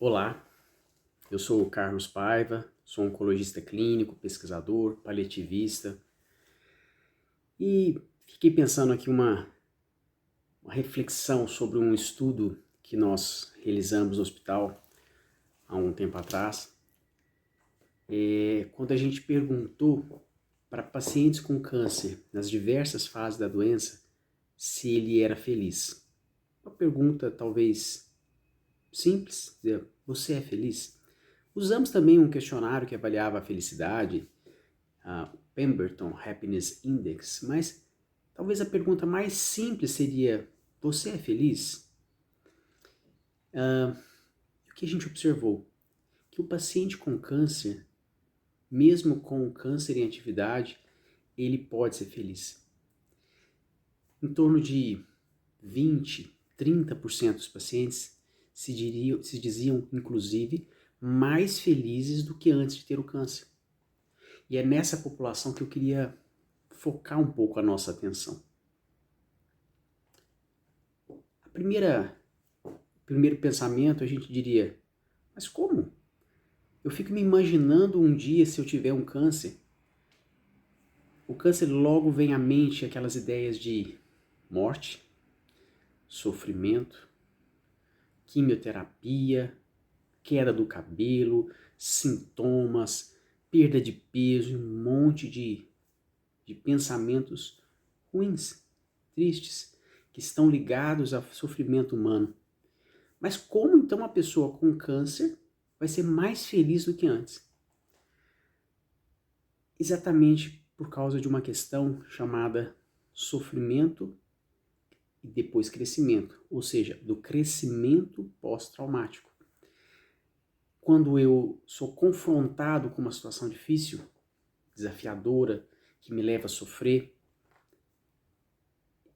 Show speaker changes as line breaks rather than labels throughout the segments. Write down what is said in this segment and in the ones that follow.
Olá, eu sou o Carlos Paiva, sou oncologista clínico, pesquisador, paliativista e fiquei pensando aqui uma reflexão sobre um estudo que nós realizamos no hospital há um tempo atrás, quando a gente perguntou para pacientes com câncer nas diversas fases da doença se ele era feliz. Uma pergunta talvez simples, dizer, você é feliz? Usamos também um questionário que avaliava a felicidade, o Pemberton Happiness Index, mas talvez a pergunta mais simples seria, você é feliz? O que a gente observou? Que o paciente com câncer, mesmo com câncer em atividade, ele pode ser feliz. Em torno de 20, 30% dos pacientes se diziam, inclusive, mais felizes do que antes de ter o câncer. E é nessa população que eu queria focar um pouco a nossa atenção. Primeiro pensamento a gente diria, mas como? Eu fico me imaginando um dia se eu tiver um câncer. O câncer logo vem à mente aquelas ideias de morte, sofrimento, quimioterapia, queda do cabelo, sintomas, perda de peso e um monte de pensamentos ruins, tristes, que estão ligados ao sofrimento humano. Mas como então uma pessoa com câncer vai ser mais feliz do que antes? Exatamente por causa de uma questão chamada sofrimento e depois crescimento, ou seja, do crescimento pós-traumático. Quando eu sou confrontado com uma situação difícil, desafiadora, que me leva a sofrer,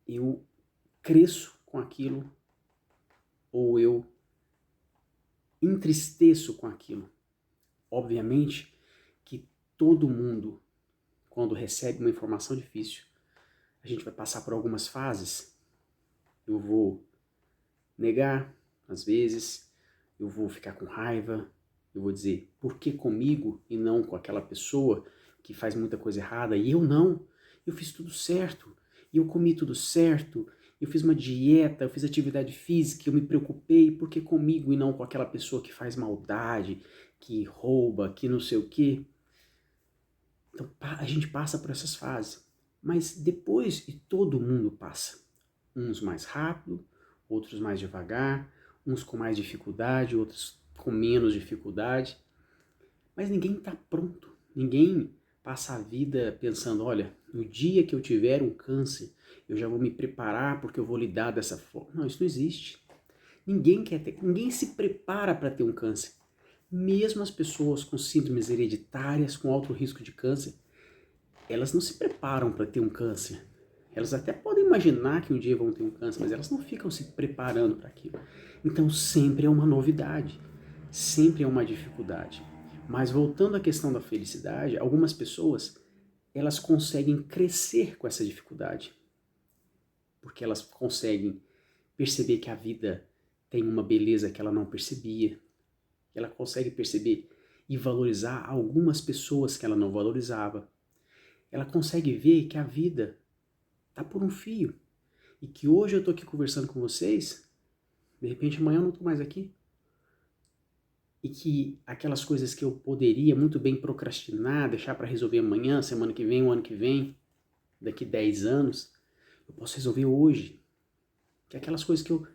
eu cresço com aquilo ou eu entristeço com aquilo. Obviamente que todo mundo, quando recebe uma informação difícil, a gente vai passar por algumas fases. Eu vou negar, às vezes, eu vou ficar com raiva, eu vou dizer, por que comigo e não com aquela pessoa que faz muita coisa errada? E eu não, eu fiz tudo certo, eu comi tudo certo, eu fiz uma dieta, eu fiz atividade física, eu me preocupei, por que comigo e não com aquela pessoa que faz maldade, que rouba, que não sei o quê? Então a gente passa por essas fases, mas depois, e todo mundo passa, uns mais rápido, outros mais devagar, uns com mais dificuldade, outros com menos dificuldade, mas ninguém está pronto, ninguém passa a vida pensando, olha, no dia que eu tiver um câncer, eu já vou me preparar porque eu vou lidar dessa forma. Não, isso não existe. Ninguém se prepara para ter um câncer. Mesmo as pessoas com síndromes hereditárias, com alto risco de câncer, elas não se preparam para ter um câncer. Elas até podem imaginar que um dia vão ter um câncer, mas elas não ficam se preparando para aquilo. Então sempre é uma novidade, sempre é uma dificuldade. Mas voltando à questão da felicidade, algumas pessoas, elas conseguem crescer com essa dificuldade. Porque elas conseguem perceber que a vida tem uma beleza que ela não percebia. Ela consegue perceber e valorizar algumas pessoas que ela não valorizava. Ela consegue ver que a vida está por um fio. E que hoje eu estou aqui conversando com vocês, de repente amanhã eu não estou mais aqui. E que aquelas coisas que eu poderia muito bem procrastinar, deixar para resolver amanhã, semana que vem, o ano que vem, daqui 10 anos, eu posso resolver hoje. Que aquelas coisas que eu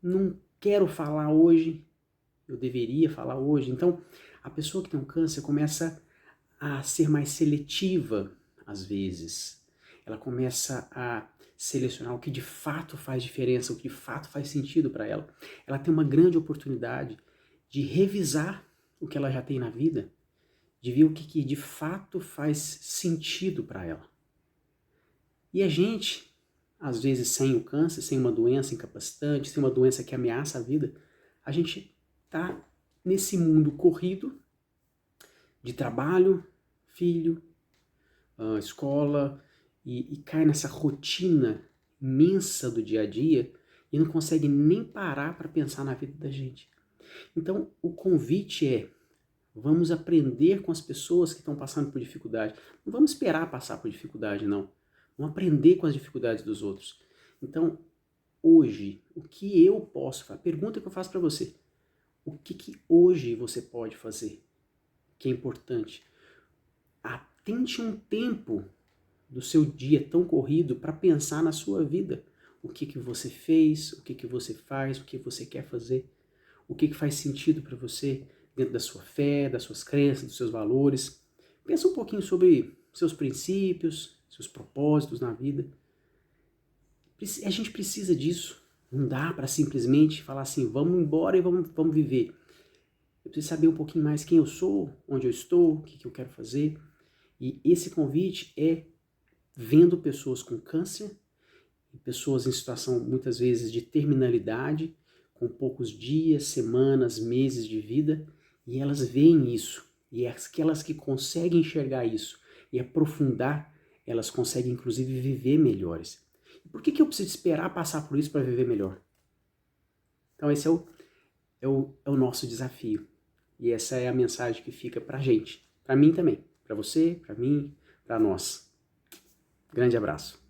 não quero falar hoje, eu deveria falar hoje. Então, a pessoa que tem um câncer começa a ser mais seletiva, às vezes. Ela começa a selecionar o que de fato faz diferença, o que de fato faz sentido para ela. Ela tem uma grande oportunidade de revisar o que ela já tem na vida, de ver o que de fato faz sentido para ela. E a gente, às vezes sem o câncer, sem uma doença incapacitante, sem uma doença que ameaça a vida, a gente está nesse mundo corrido de trabalho, filho, escola, e cai nessa rotina imensa do dia a dia e não consegue nem parar para pensar na vida da gente. Então, o convite é: vamos aprender com as pessoas que estão passando por dificuldade. Não vamos esperar passar por dificuldade, não. Vamos aprender com as dificuldades dos outros. Então, hoje, o que eu posso fazer? Pergunta que eu faço para você. O que hoje você pode fazer que é importante? Atente um tempo do seu dia tão corrido para pensar na sua vida. O que você fez, o que você faz, o que você quer fazer, o que faz sentido para você dentro da sua fé, das suas crenças, dos seus valores. Pensa um pouquinho sobre seus princípios, seus propósitos na vida. A gente precisa disso. Não dá para simplesmente falar assim, vamos embora e vamos viver. Eu preciso saber um pouquinho mais quem eu sou, onde eu estou, o que eu quero fazer. E esse convite é vendo pessoas com câncer, pessoas em situação muitas vezes de terminalidade, com poucos dias, semanas, meses de vida, e elas veem isso. E aquelas que conseguem enxergar isso e aprofundar, elas conseguem inclusive viver melhores. E por que eu preciso esperar passar por isso para viver melhor? Então esse é o nosso desafio. E essa é a mensagem que fica pra gente. Pra mim também. Pra você, pra mim, pra nós. Grande abraço.